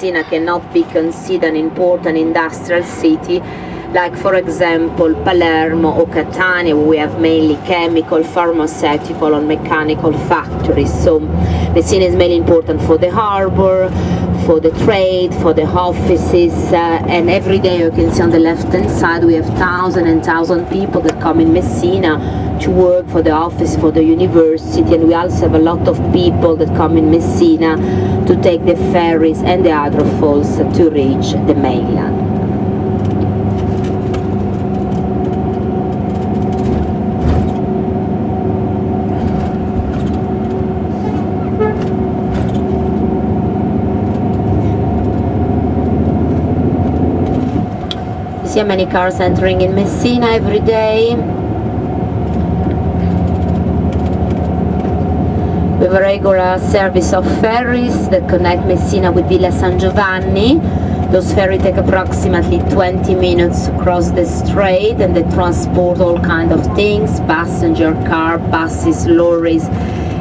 Messina cannot be considered an important industrial city, like for example Palermo or Catania, where we have mainly chemical, pharmaceutical and mechanical factories. So Messina is mainly important for the harbor, for the trade, for the offices, and every day you can see on the left hand side we have thousands and thousands of people that come in Messina to work for the office, for the university, and we also have a lot of people that come in Messina to take the ferries and the hydrofoils to reach the mainland. You see many cars entering in Messina every day. We have a regular service of ferries that connect Messina with Villa San Giovanni. Those ferries take approximately 20 minutes to cross the strait, and they transport all kinds of things, passenger car, buses, lorries,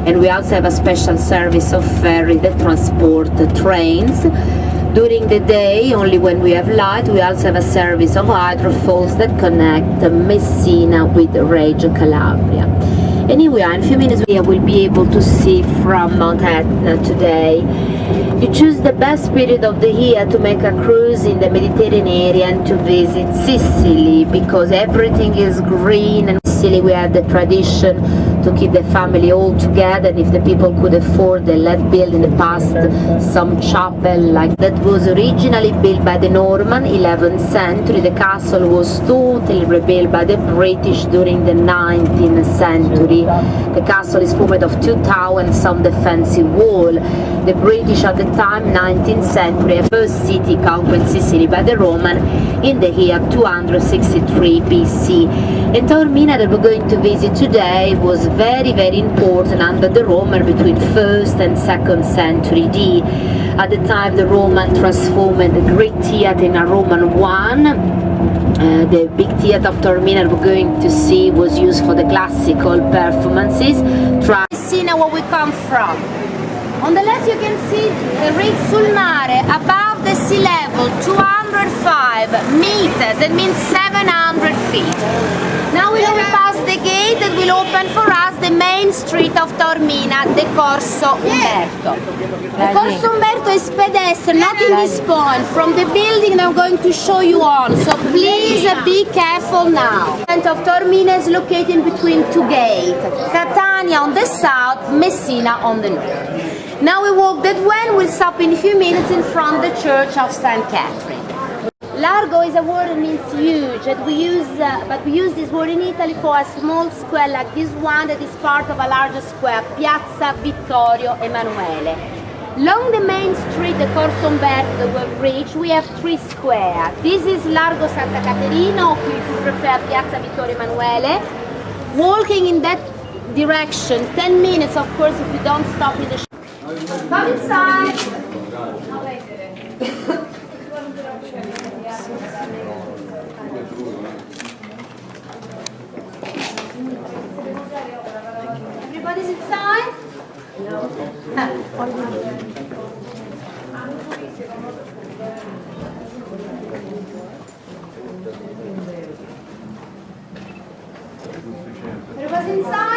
and we also have a special service of ferry that transport the trains. During the day, only when we have light, we also have a service of hydrofoils that connect Messina with Reggio Calabria. Anyway, in a few minutes we will be able to see from Mount Etna today. You choose the best period of the year to make a cruise in the Mediterranean area and to visit Sicily, because everything is green, and in Sicily we have the tradition to keep the family all together, and if the people could afford, they let build in the past some chapel like that was originally built by the Norman 11th century. The castle was totally rebuilt by the British during the 19th century. The castle is formed of 2 towers and some defensive wall. The British at the time, 19th century, first city conquered Sicily by the Roman in the year 263 BC. And Taormina that we're going to visit today was very, very important under the Roman between 1st and 2nd century AD. At the time the Roman transformed the Greek theatre in a Roman one. The big theatre of Taormina we're going to see was used for the classical performances. Messina, where we come from. On the left you can see the Rig sul Mare above the sea level, 205 meters, that means 700 feet. Now we will pass the gate that will open for us the main street of Taormina, the Corso Umberto. The Corso Umberto is pedestrian, not in this point, from the building I'm going to show you on, so please be careful now. The center of Taormina is located between 2 gates, Catania on the south, Messina on the north. Now we walk that way, we'll stop in a few minutes in front of the church of St. Catherine. Largo is a word that means huge, and but we use this word in Italy for a small square like this one that is part of a larger square, Piazza Vittorio Emanuele. Along the main street, the Corso Umberto that we've reached, we have 3 squares. This is Largo Santa Caterina, or if you prefer Piazza Vittorio Emanuele. Walking in that direction, 10 minutes of course if you don't stop in the shop. Come inside! Everybody's inside? No. Everybody's inside?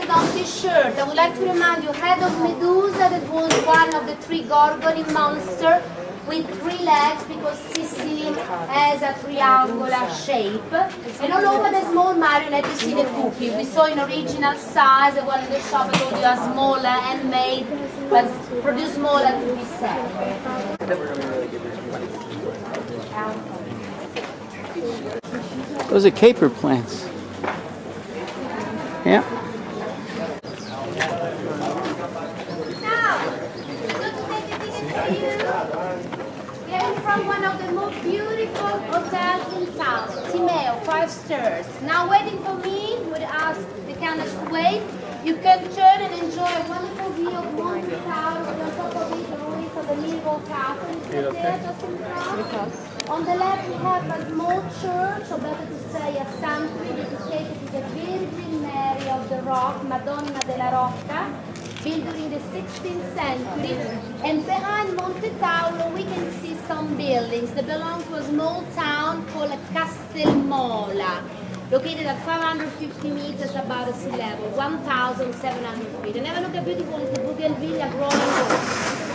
it on t-shirt. I would like to remind you, head of Medusa, that was one of the three Gorgoni monsters with three legs because Sicily has a triangular shape. And all over the small marionette you see the cookie. We saw in original size, the one in the shop I told you are smaller, handmade, but produced smaller to be sold. Those are caper plants. Yeah. From one of the most beautiful hotels in town, Timeo, 5 stars. Now waiting for me, would ask the candidates to wait. You can turn and enjoy a wonderful view of Monte Tower, on top of it the ruins of the medieval castle. Is there just in front? On the left we have a small church, or better to say a sanctuary, dedicated to the Virgin Mary of the Rock, Madonna della Rocca, built during the 16th century, and behind Monte Taulo we can see some buildings that belong to a small town called Castelmola, located at 550 meters above the sea level, 1,700 feet. And have a look how beautiful is the bougainvillea growing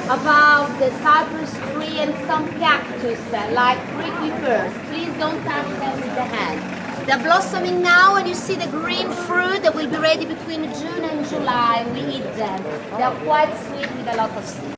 above the cypress tree and some cactus like prickly pears. Please don't touch them with the hand. They're blossoming now, and you see the green fruit that will be ready between June and July. We eat them. They are quite sweet with a lot of seed.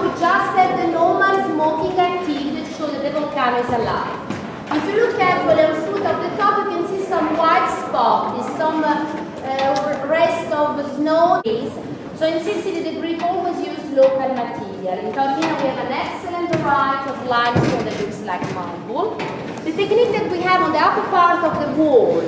We just had the normal smoking activity to show that the volcano is alive. If you look carefully on the foot of the top, you can see some white spots, some rest of snow. So in Sicily, the Greek always use local material. In Taormina, we have an excellent variety of limestone that looks like marble. The technique that we have on the upper part of the wall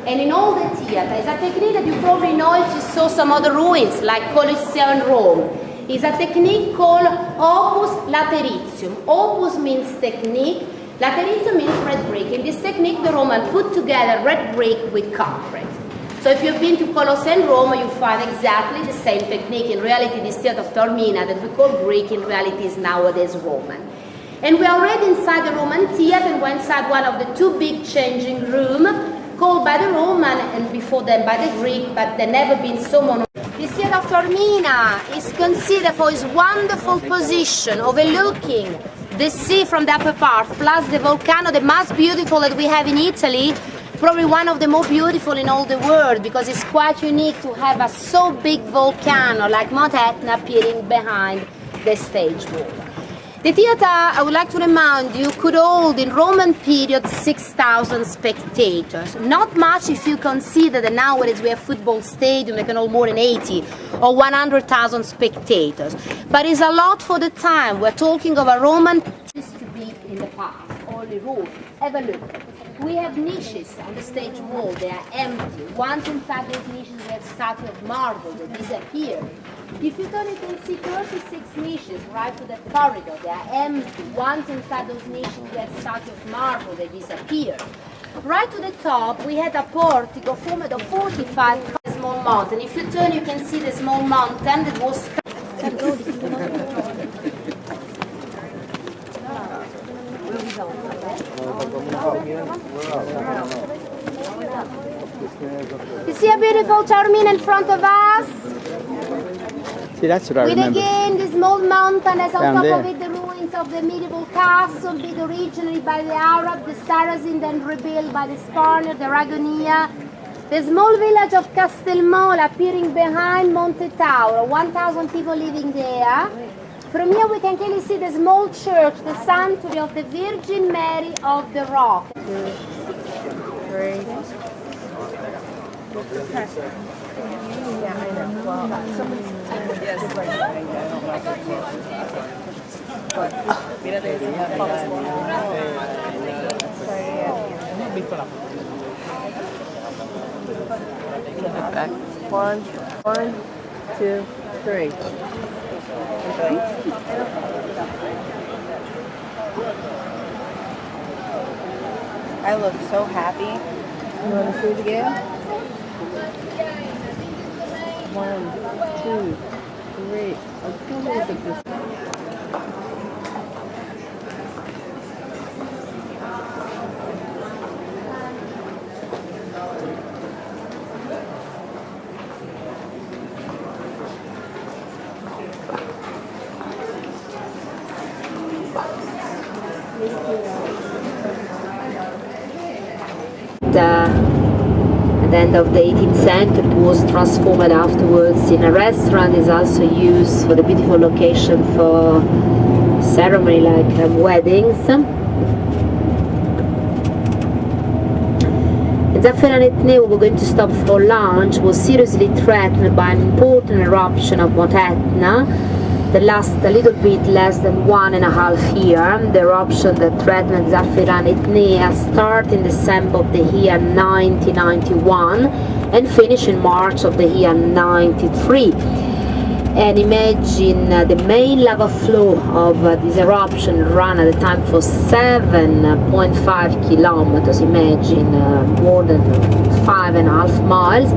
and in all the theatre is a technique that you probably know if you saw some other ruins, like Colosseum in Rome. It's a technique called opus lateritium. Opus means technique, lateritium means red brick. In this technique, the Romans put together red brick with concrete. So if you've been to Colosseum in Rome, you find exactly the same technique. In reality, this theatre of Taormina that we call Greek, in reality is nowadays Roman. And we are already inside the Roman theatre, and we're inside one of the two big changing rooms, called by the Roman and before them by the Greek, but they've never been so monumental. The theatre of Taormina is considered for its wonderful position overlooking the sea from the upper part, plus the volcano, the most beautiful that we have in Italy, probably one of the more beautiful in all the world, because it's quite unique to have a so big volcano like Mount Etna appearing behind the stage wall. The theatre, I would like to remind you, could hold in Roman period 6,000 spectators. Not much if you consider that nowadays we have football stadium that can hold more than 80 or 100,000 spectators. But it's a lot for the time. We're talking of a Roman used to be in the past, only roof. Have a look. We have niches on the stage wall, they are empty. Once inside those niches we have statues of marble that disappear. If you turn, you can see 36 niches right to the corridor, they are empty. Once inside those niches we have statues of marble that disappear. Right to the top we had a portico formed of 45 small mountain. If you turn, you can see the small mountain that was You see a beautiful Taormina in front of us? See, that's what I With remember. again the small mountain as on Down top there. of it the ruins of the medieval castle, built originally by the Arab, the Saracen, then rebuilt by the Spaniard, the Aragonia. The small village of Castelmola appearing behind Monte Tauro, 1,000 people living there. From here we can clearly see the small church, the sanctuary of the Virgin Mary of the Rock. Back. One, two. Three. I look so happy. You want to see it again? 1, 2, 3. I'll come look at this. At the end of the 18th century, it was transformed afterwards in a restaurant. Is also used for the beautiful location for ceremony like weddings. Zafferano Etneo, we were going to stop for lunch, was seriously threatened by an important eruption of Mount Etna that lasted a little bit less than 1.5 years. The eruption that threatened Zafferano Etnea started in December of the year 1991 and finished in March of the year 93. And imagine the main lava flow of this eruption ran at the time for 7.5 kilometers, imagine more than 5.5 miles,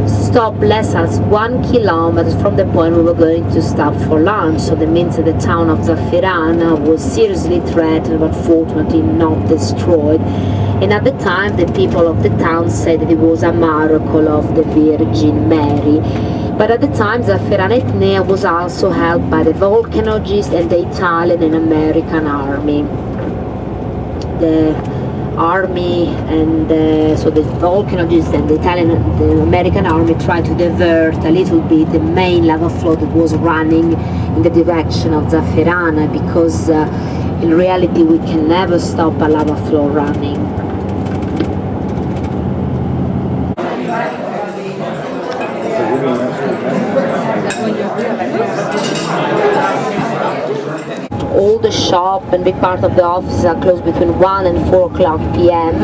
stopped less as 1 kilometer from the point we were going to stop for lunch. So that means that the town of Zafferana was seriously threatened but fortunately not destroyed. And at the time the people of the town said that it was a miracle of the Virgin Mary. But at the time, Zafferano Etnea was also held by the volcanologists and the Italian and American army. The army and so the volcanologists and the Italian and the American army tried to divert a little bit the main lava flow that was running in the direction of Zafferana, because in reality we can never stop a lava flow running. All the shop and big part of the offices are closed between 1 and 4 o'clock p.m.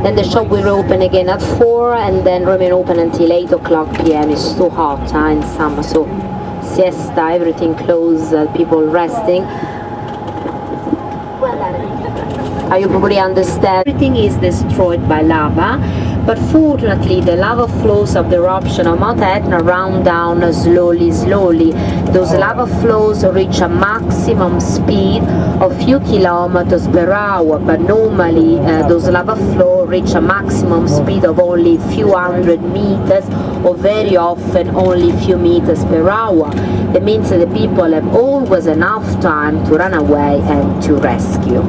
Then the shop will open again at 4 and then remain open until 8 o'clock p.m. It's too hot in summer, so siesta, everything closed, people resting. You probably understand everything is destroyed by lava, but fortunately the lava flows of the eruption of Mount Etna run down slowly. Those lava flows reach a maximum speed of few kilometers per hour, but normally those lava flows reach a maximum speed of only few hundred meters, or very often only few meters per hour. That means that the people have always enough time to run away and to rescue.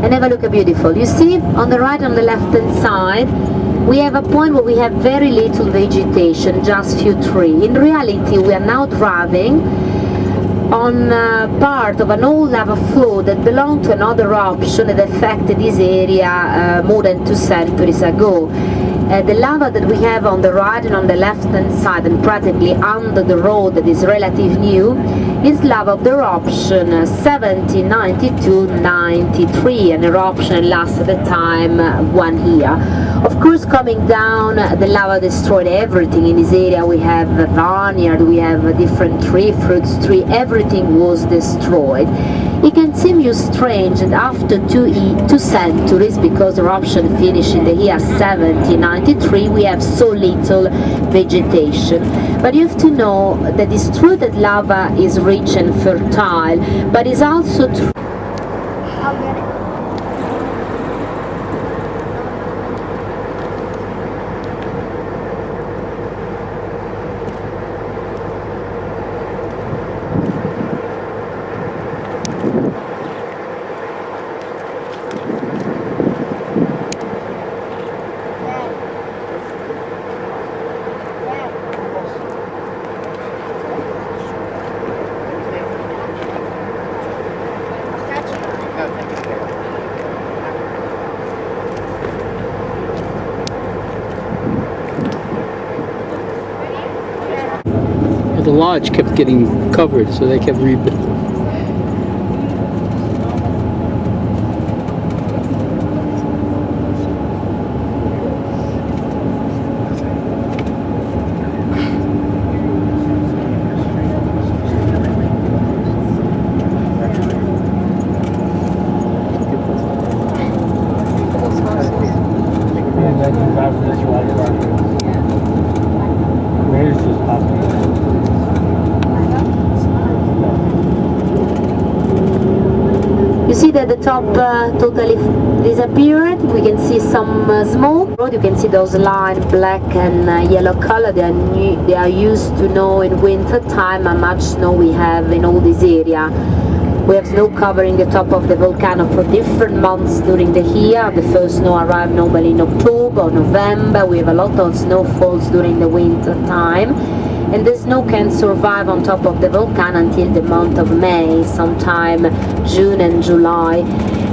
And have a look at beautiful. You see on the right and the left hand side we have a point where we have very little vegetation, just few trees. In reality we are now driving on part of an old lava flow that belonged to another eruption that affected this area more than 2 centuries ago. The lava that we have on the right and on the left hand side and practically under the road that is relatively new is lava of the eruption 1792-93, an eruption lasted at the time 1 year. Of course, coming down, the lava destroyed everything in this area. We have a vineyard, we have a different tree, fruits tree, everything was destroyed. It can seem you strange that after two centuries, because the eruption finished in the year 1793, we have so little vegetation. But you have to know that it's true that lava is rich and fertile, but it's also true. the lodge kept getting covered, so they kept rebuilding. You see that the top totally disappeared. We can see some smoke. You can see those lines, black and yellow color. They are used to know in winter time how much snow we have in all this area. We have snow covering the top of the volcano for different months during the year. The first snow arrives normally in October or November. We have a lot of snowfalls during the winter time. And the snow can survive on top of the volcano until the month of May, sometime June and July.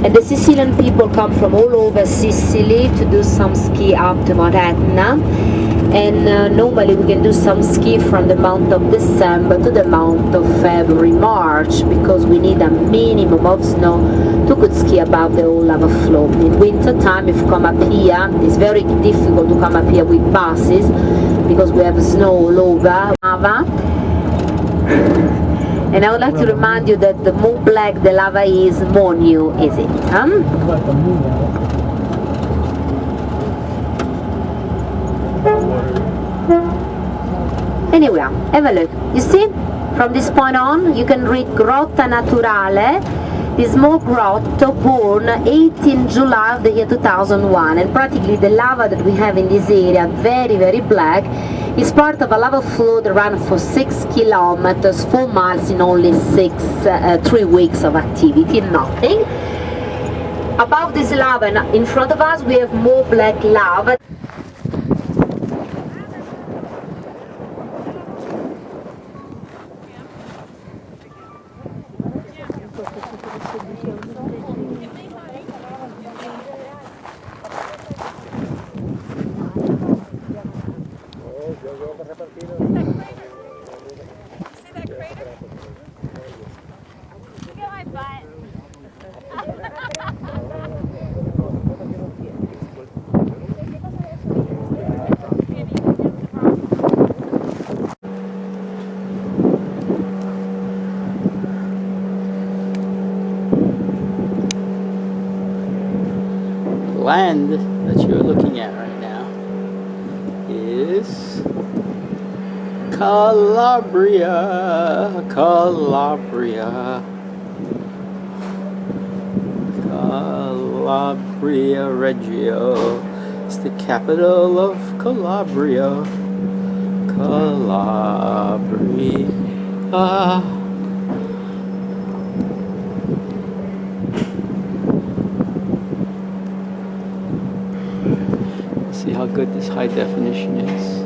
And the Sicilian people come from all over Sicily to do some ski up to Mount Etna. And normally we can do some ski from the month of December to the month of February, March, because we need a minimum of snow to good ski above the whole lava flow. In winter time, if you come up here, it's very difficult to come up here with buses because we have snow all over lava. And I would like to remind you that the more black the lava is, more new is it. Anyway, have a look. You see, from this point on, you can read Grotta Naturale, this small grotto born 18 July of the year 2001. And practically the lava that we have in this area, very, very black, is part of a lava flow that ran for 6 kilometers, 4 miles in only 3 weeks of activity, nothing. Above this lava, in front of us, we have more black lava. Land that you're looking at right now is Calabria, Calabria, Calabria Reggio. It's the capital of Calabria, Calabria. See how good this high definition is.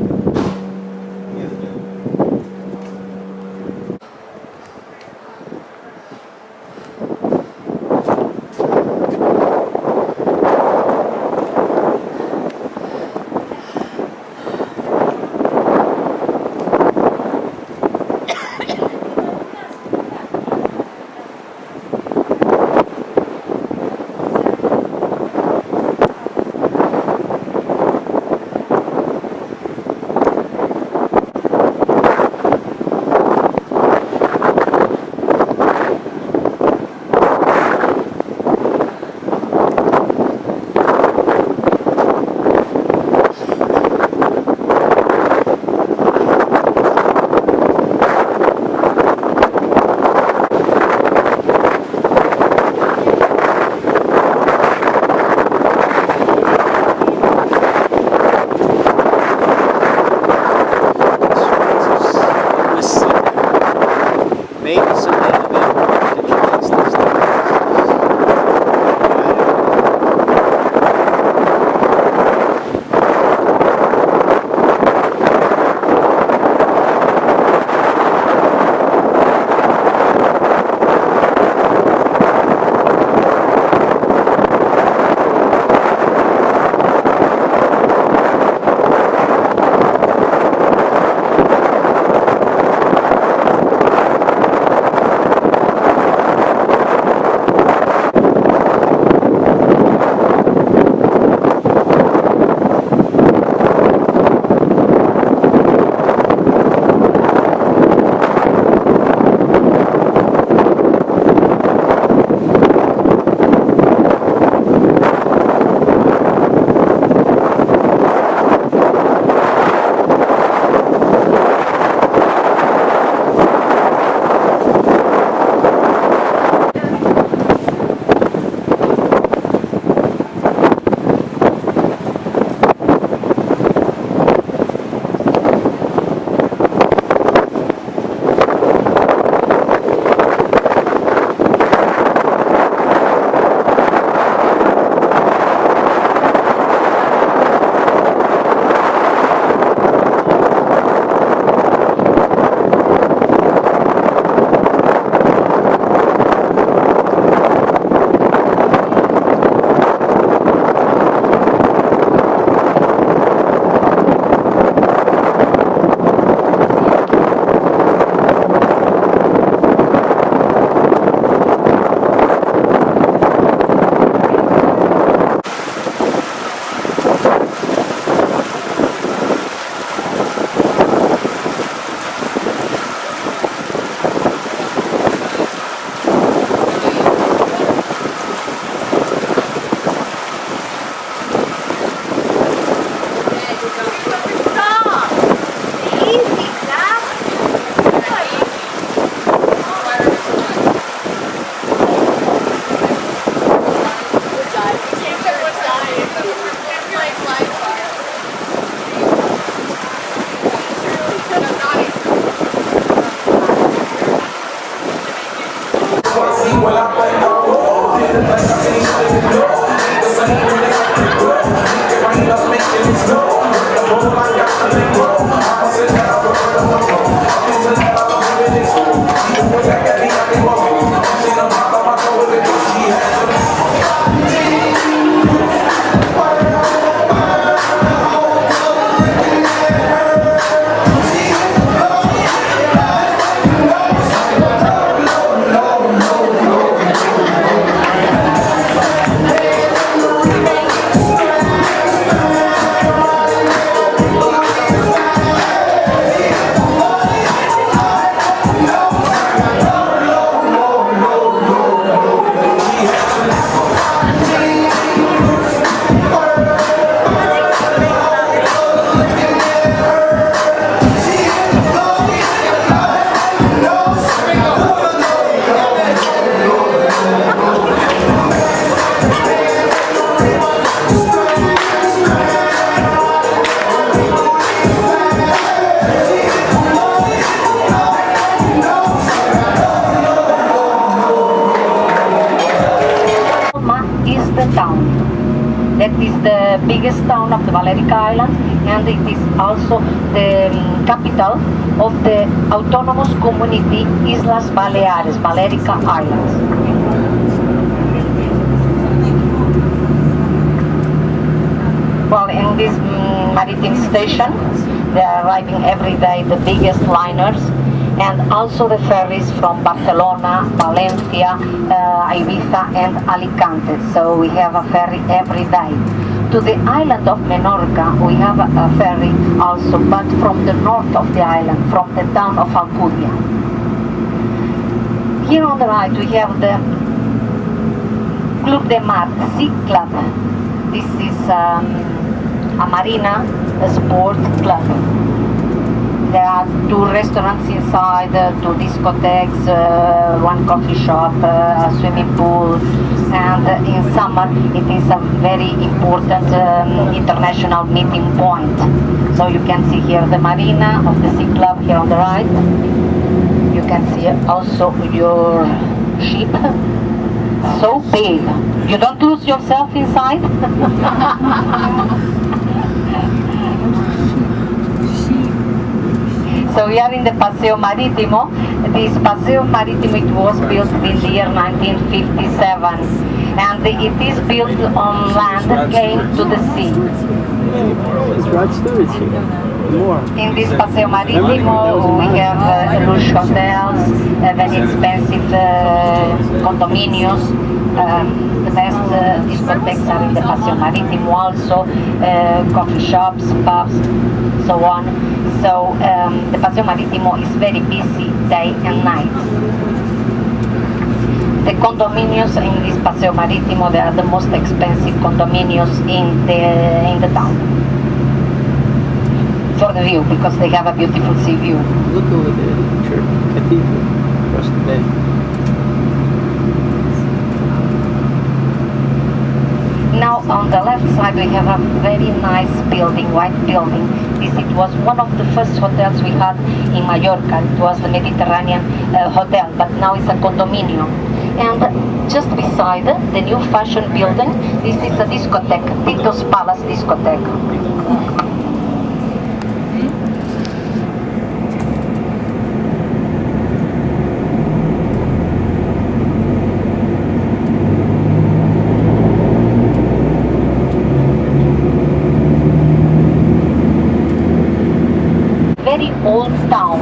That is the biggest town of the Balearic Islands, and it is also the capital of the autonomous community Islas Baleares, Balearic Islands. Well, in this maritime station, they are arriving every day the biggest liners, and also the ferries from Barcelona, Valencia, Ibiza and Alicante. So we have a ferry every day. To the island of Menorca we have a ferry also, but from the north of the island, from the town of Alcudia. Here on the right we have the Club de Mar Sea Club. This is a marina, a sport club. There are 2 restaurants inside, 2 discotheques, 1 coffee shop, a swimming pool, and in summer it is a very important international meeting point. So you can see here the marina of the Sea Club here on the right. You can see also your ship. So big. You don't lose yourself inside? So we are in the Paseo Marittimo. This Paseo Marittimo, it was built in the year 1957, and it is built on land that came to the sea. Rod Stewart's here. More. In this Paseo Marittimo we have lush hotels, very expensive condominiums. The best discotheques are in the Paseo Marittimo also, coffee shops, pubs, so on. So the Paseo Marittimo is very busy day and night. The condominiums in this Paseo Marittimo, they are the most expensive condominiums in the town. For the view, because they have a beautiful sea view. Look over there, the church, cathedral, across the bay. Now on the left side we have a very nice building, white building. It was one of the first hotels we had in Mallorca. It was the Mediterranean hotel, but now it's a condominium. And just beside the new fashion building, this is a discotheque, Tito's Palace discotheque. Very old town.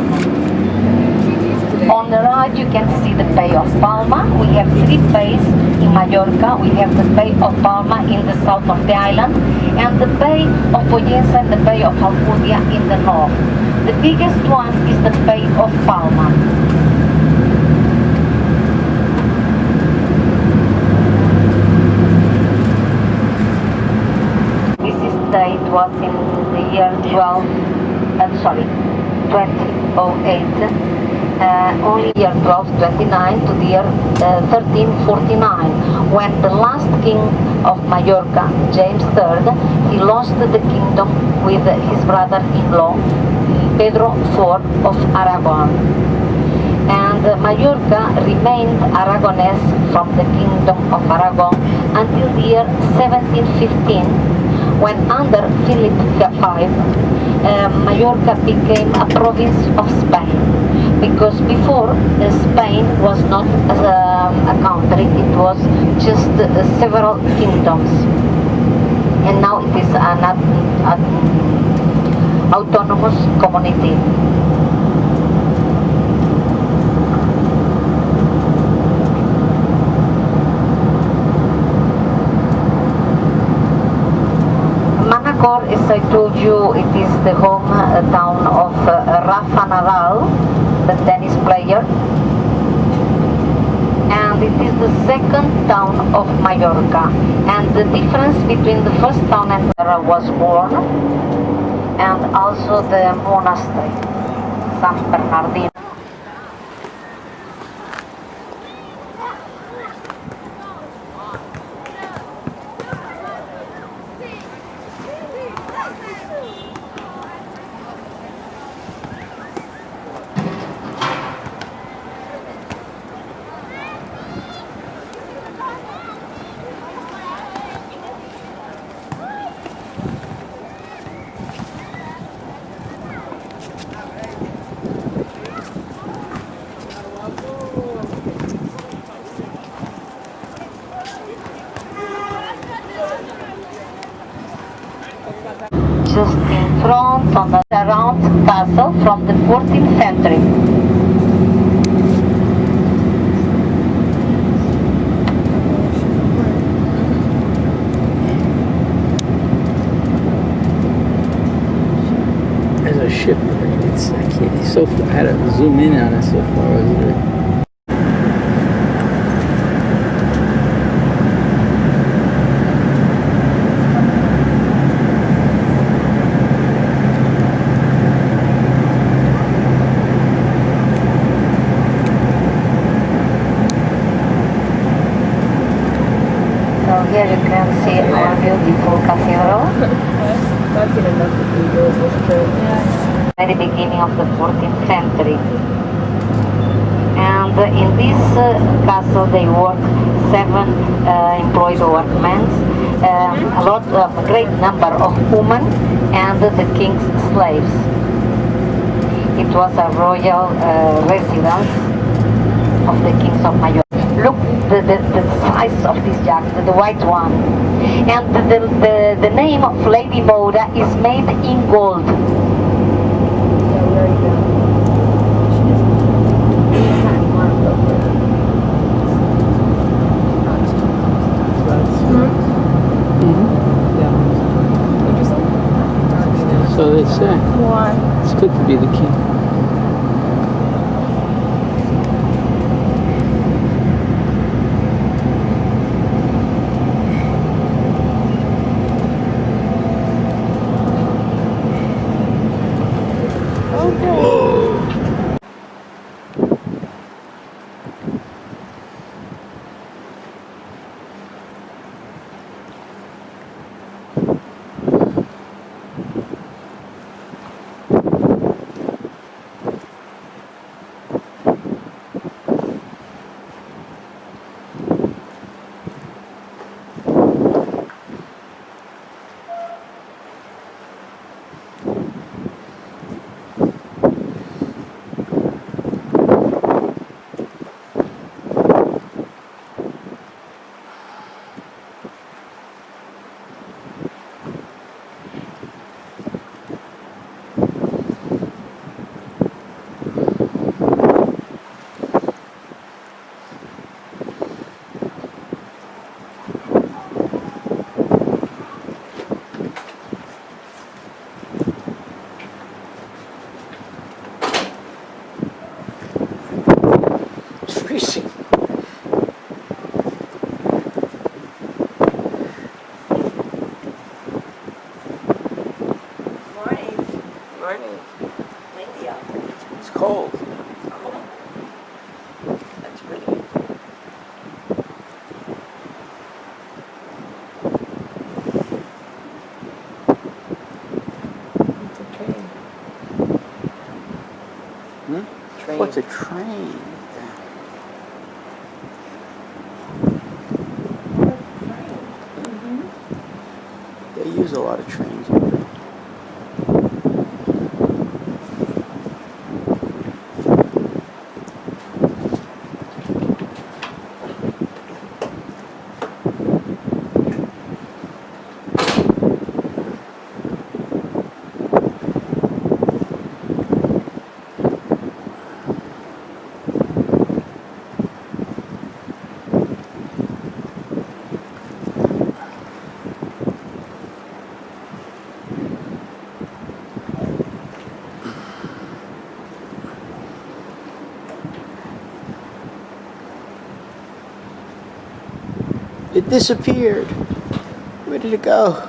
On the right you can see the Bay of Palma. We have 3 bays in Mallorca. We have the Bay of Palma in the south of the island, and the Bay of Pollensa and the Bay of Alcudia in the north. The biggest one is the Bay of Palma. This estate was in the year 2008, only year 1229 to the year 1349, when the last king of Mallorca, James III, he lost the kingdom with his brother-in-law, Pedro IV of Aragon. And Mallorca remained Aragonese from the kingdom of Aragon until the year 1715, When under Philip V, Mallorca became a province of Spain, because before Spain was not a country, it was just several kingdoms, and now it is an autonomous community. Manacor, as I told you, it is the home town of Rafa Nadal, the tennis player, and it is the second town of Mallorca. And the difference between the first town and where I was born, and also the monastery, San Bernardino. Just in front on the round castle from the 14th century. There's a ship. I can't. It's so. I had to zoom in on it so far. It was really, So here you can see our beautiful cathedral. I've seen enough cathedrals, that's true. Very beginning of the 14th century. And in this castle they work 7 employed workmen, a great number of women and the king's slaves. It was a royal residence of the kings of Mallorca. Look the size of this jacket, the white one. And the name of Lady Moda is made in gold. Yeah, we already know. She doesn't want to go for it. What'd you say? so they say. Why? It's good to be the king. Freezing. Morning. It's cold. That's pretty. It's a train. Train. What's a train? They use a lot trains over. It disappeared. Where did it go?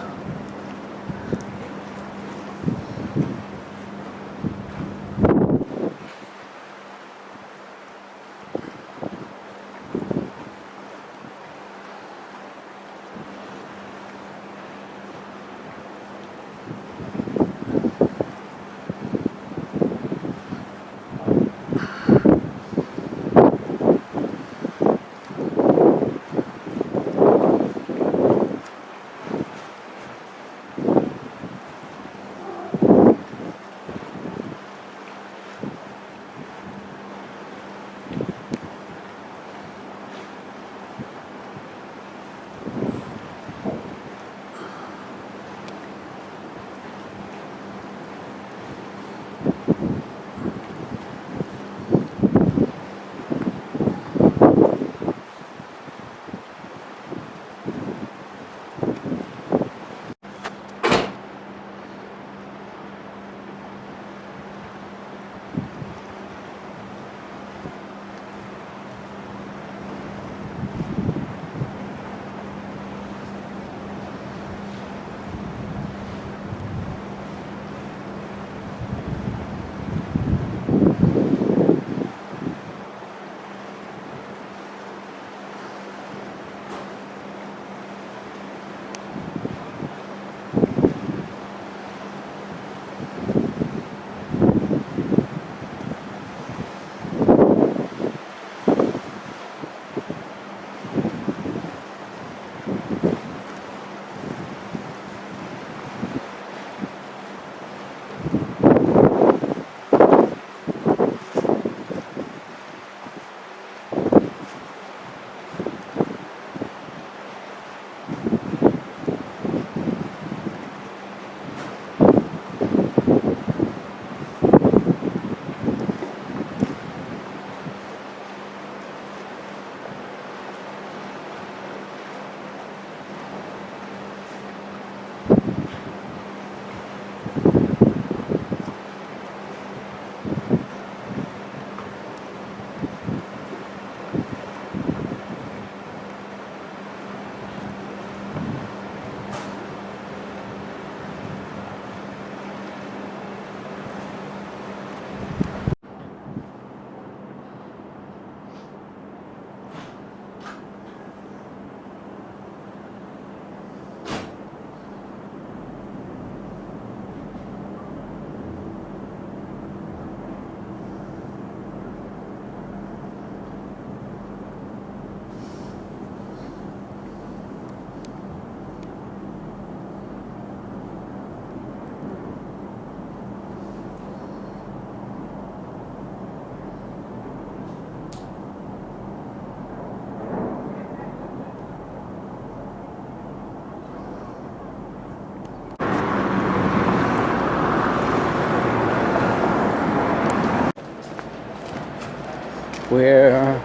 We're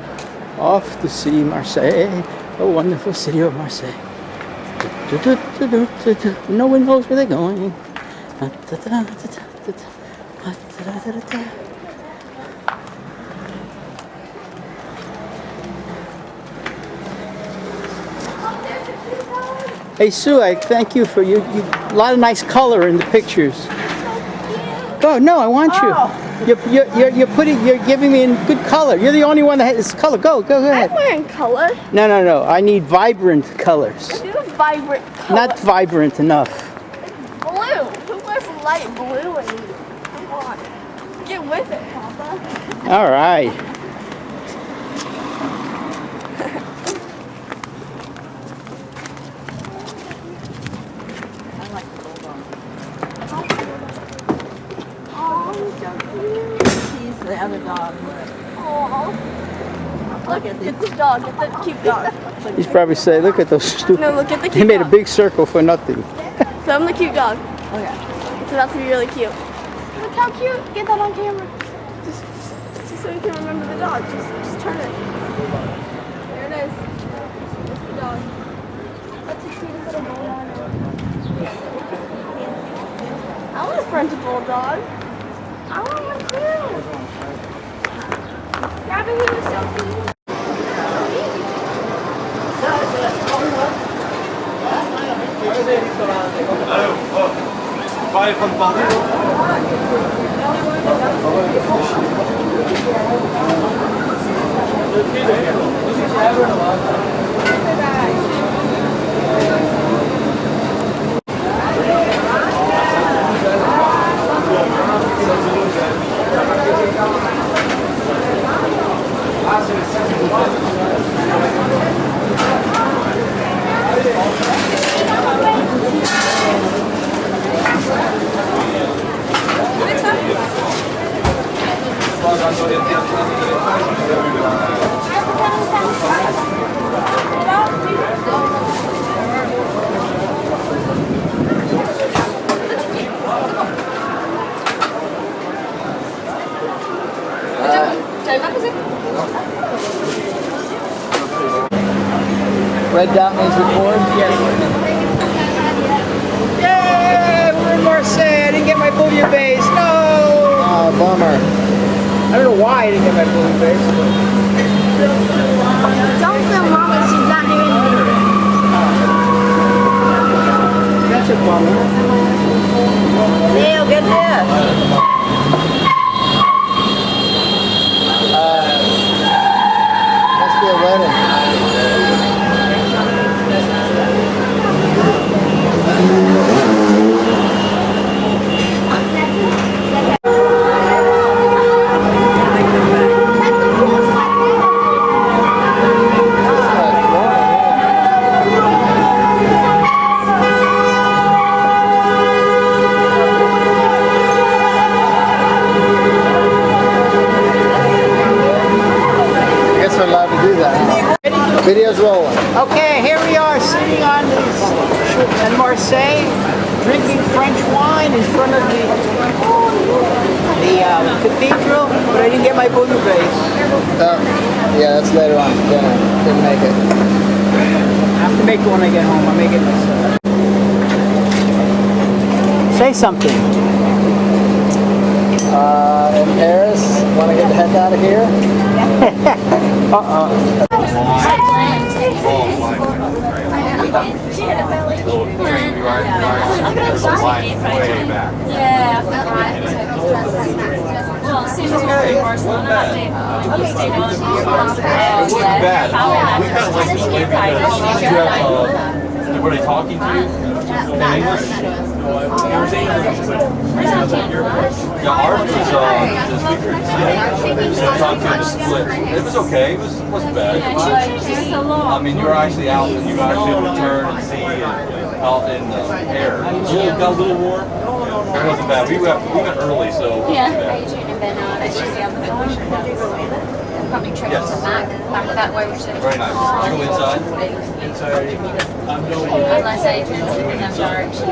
off to see Marseille, the wonderful city of Marseille. No one knows where they're going. Hey Sue, I thank you for you. A lot of nice color in the pictures. Oh no, I want you. You're giving me in good color. You're the only one that has color. Go ahead. I'm wearing color. No. I need vibrant colors. I do vibrant color. Not vibrant enough. Blue. Who wears light blue and come on. Get with it, Papa. All right. the other dog. Look at this dog. Get the cute dog. He's probably saying, look at those stupid. No, look at the cute He made a dog. big circle for nothing. Film the cute dog. Okay. It's about to be really cute. Look how cute. Get that on camera. Just so you can remember the dog. Just turn it. There it is. That's the dog. That's the cutest little bulldog. I want a French bulldog. I want one too. Grabbing him is so cute. Vai con Red dot means record? Yes. Yay! We're in Marseille. I didn't get my bouillabaisse. No! Oh, bummer. I don't know why I didn't get my bouillabaisse. Don't film Mama. She's not doing it. That's a bummer. Neil, get this. Must be a wedding. Video's rolling. Okay, here we are sitting on in Marseille, drinking French wine in front of the cathedral, but I didn't get my bouillabaisse. Yeah, that's later on. Didn't make it. I have to make it when I get home. I'll make it myself. Say something. In Paris, want to get the heck out of here? She had a belly. Yeah, Well, as soon as we're in Barcelona, that day, we stayed on it wasn't bad. We kind of like this way because were they talking to you in English? Yeah, ours was just speakers. So talking to the split. It was okay. It wasn't bad. I mean, you were actually out and you were actually able to turn and see out in the air. It got a little warm. It wasn't bad. We went early, so it wasn't bad. Public transport back that way, which is Very nice. Did you go inside? unless Adrian's in that direction.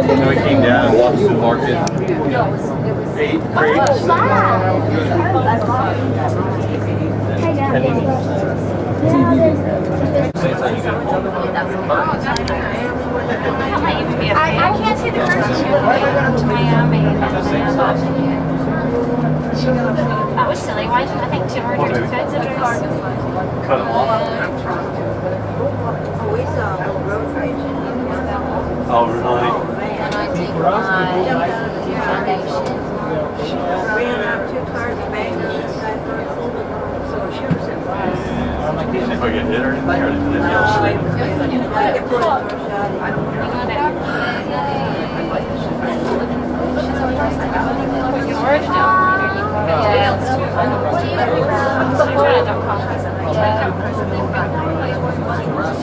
And we came down and walked through the market. 8 crates. I can't see the first two to Miami. That was silly. Why didn't I think 2 ordered 2 foods at first? Cut them off. Oh, really? And I take my foundation. If I get hit or anything, or anything else.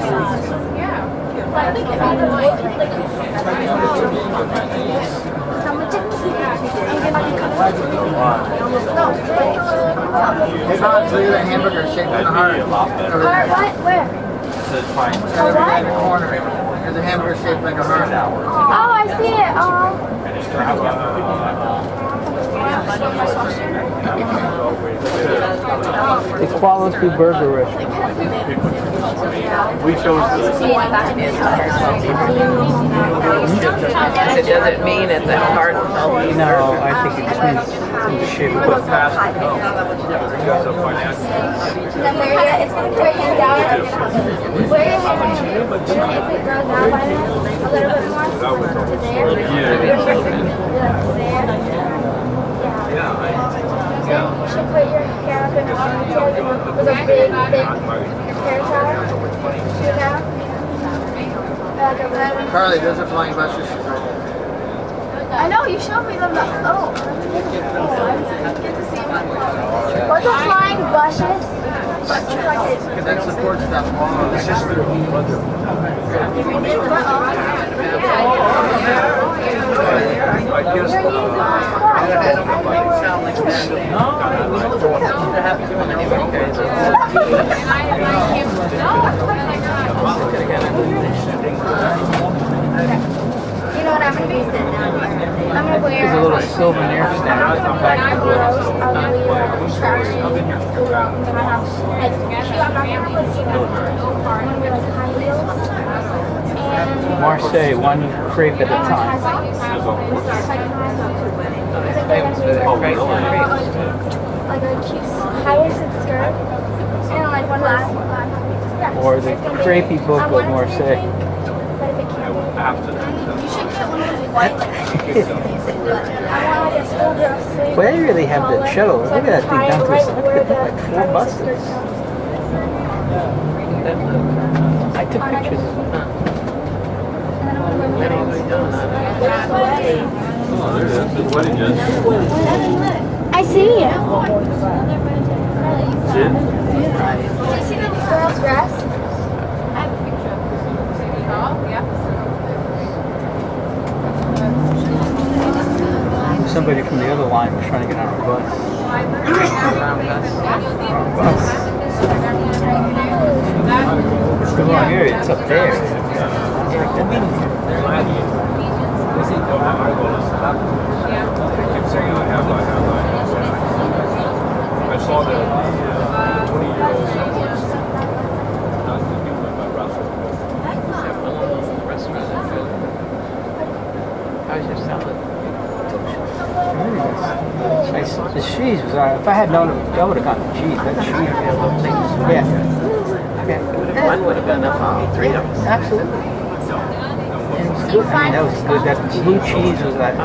Yeah. Hey, Bob, look at that hamburger shaped in a heart. What? Where? In the corner. There's a hamburger shaped like a heart. Oh, I see it. Equality Burger Restaurant. We chose It doesn't mean it's a heart healthy. No, I think it just means in the shape of it. It's going to put your hand down. Where your hand, if it grows out by then, a little bit more, to there. Then you should put your hair up in a ponytail with a big, thick hair tie. Shoot out. Like a red. Carly, those are flying buses. I know, you showed me them. Oh, I didn't get to see one. What's a flying bushes? Because that supports that wall. The sister. You know what I'm going to do now? I'm going to wear There's a little souvenir stand on the back of the door. I'm going to wear trashy in my house. I'm not going to put I'm going to wear like high heels. And Marseille, one crepe at a time. like a cute high-waisted skirt and like one last one. Yeah. Or the crepey book of Marseille. But if it can't be, you should get one of those white. I want like a schoolgirl sleeve. Well, they really have the shuttle. Look at that thing down to like 4 buses. I took pictures. Oh, there it is. The wedding dress. I see you. See it? Did you see the girl's dress? Somebody from the other line was trying to get on our bus. It's the wrong area. It's up there. I saw the 20-year-old. How's your salad? The cheese was alright. If I had known it, I would have gotten the cheese. That cheese. Yeah. One would have been enough for all three of us. Absolutely. And it was good. I mean, that was good. That blue cheese was like,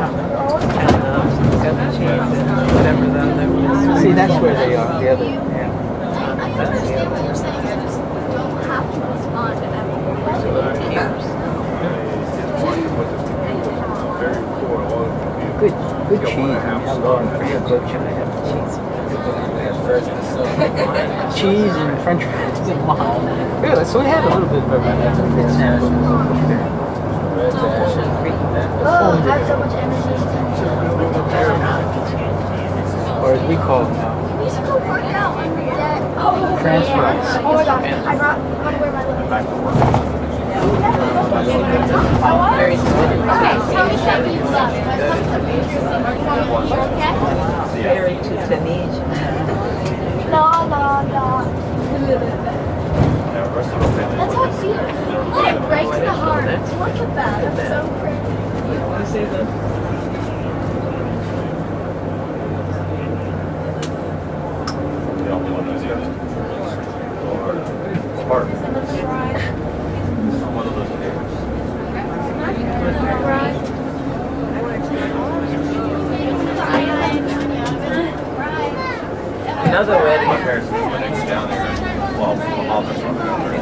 Whatever the other was. see, that's where they are. The other, yeah. That's the other Good cheese. I mean, how long real good should I have cheese? Cheese and French fries. Really? So we had a little bit of everything. Oh, I have so much energy. Or as we call them now, We should go work out on the deck. Oh, French fries. Oh my god, I'm going to wear my little. very very to Tunisia. No. That's how it feels. It breaks the heart. Look at that. That's so pretty. You see the another wedding.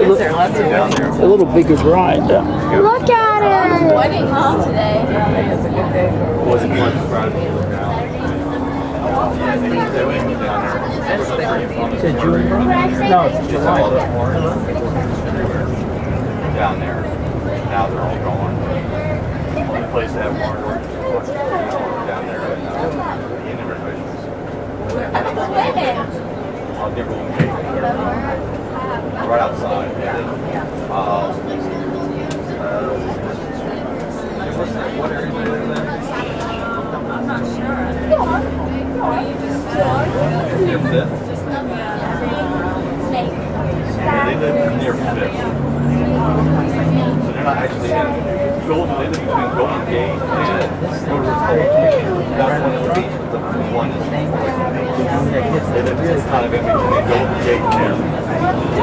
Is there lots of down there? a little bigger bride. Look at it. Wedding today. It's a good day for Wasn't one. Is it June? No, it's July. Down there. Now they're all gone. The only place that have more down there right now. In the reservations. I'll give them a cake. Right outside. What area is that? I'm not sure. Near Fifth? Yeah, they live near Fifth. So they're not actually in Golden. They live between Golden Gate and that's one of the beaches. The one is they live kind of in between Golden Gate and there.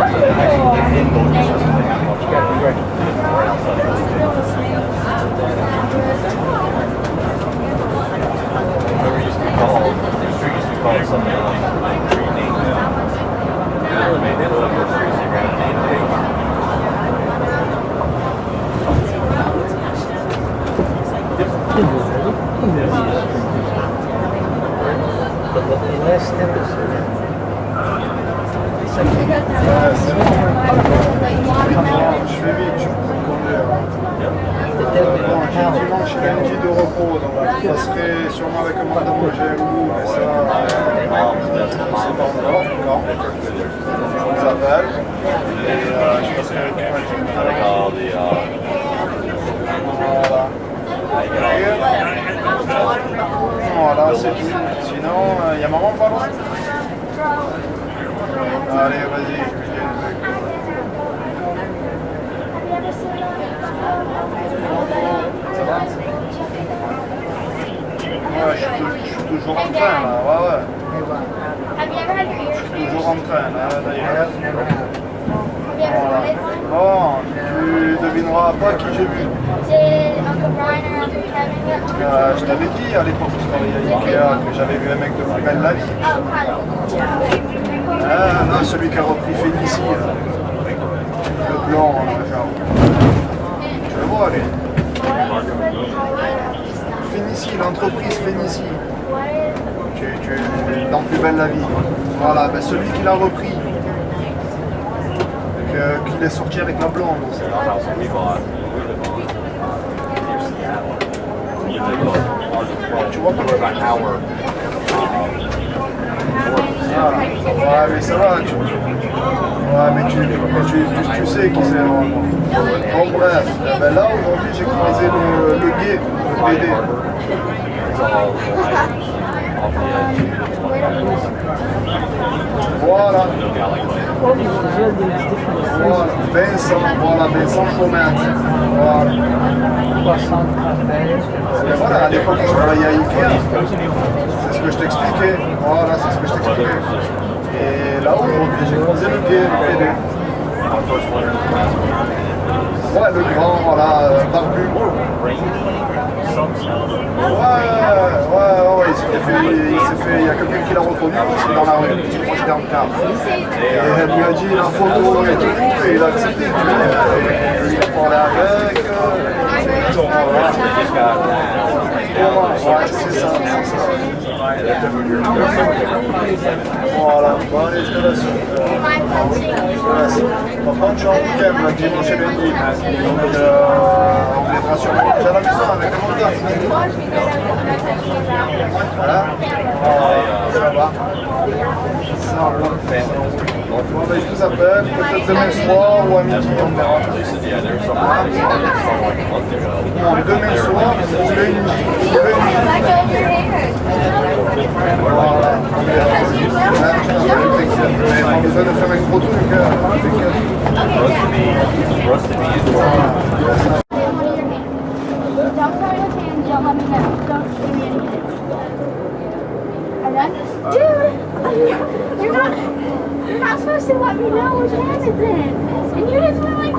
They're actually in Golden Gate. They have much right outside of Golden Gate. Whatever used to be called, the street used to be called something like Tree Name. They made it look like streets they ran a name tag. Je fais vite, je peux conduire. J'ai dimanche lundi de repos, donc ça serait sûrement avec un mal de manger un goût, mais ça, c'est pas encore. Je vous appelle et je passerai récupérer un petit voilà, c'est tout. Sinon, il y a maman pas loin? Allez, vas-y, je vais dire un truc. Ouais, je suis toujours en train là, ouais. Je suis toujours en train là, d'ailleurs. Voilà. Bon, tu devineras pas qui j'ai vu. Je t'avais dit à l'époque où je travaillais à Ikea que j'avais vu un mec de plus belle la vie. Ah non, celui qui a repris Fénicie, le blanc, genre. Tu le vois, lui. Fénicie, l'entreprise Fénicie. Tu dans Plus belle la vie. Voilà, ben celui qui l'a repris. Qu'il est sorti avec la blonde aussi. Tu vois comment ouais, mais ça va. Ouais, mais tu sais qui c'est. Bon, bref. Ben là, aujourd'hui, j'ai croisé le gay, le BD. Voilà. Voilà, Vincent Chaumet. Voilà. Et voilà, à l'époque où je travaillais à Ikea, c'est ce que je t'expliquais. Voilà, c'est ce que je t'expliquais. Et là, aujourd'hui, j'ai croisé le gay, le PD. Ouais, le grand, voilà, barbu. Ouais, il s'est fait, il y a quelqu'un qui l'a reconnu aussi dans la rue, qui projetait en car. Et elle lui a dit la photo et tout, et il a accepté. Et il a parlé avec. Ouais, c'est ça. Voilà, bonne installation. Par contre, je suis en week-end, dimanche et lundi. Donc, on viendra sur à la maison avec le montage. Voilà. Ça va. Bon, ben, je vous appelle, peut-être demain soir ou à midi, on verra. Non, demain soir ou lundi. Voilà. On a besoin de faire un gros truc. Dude, you're not supposed to let me know which hand it's in. And you just went like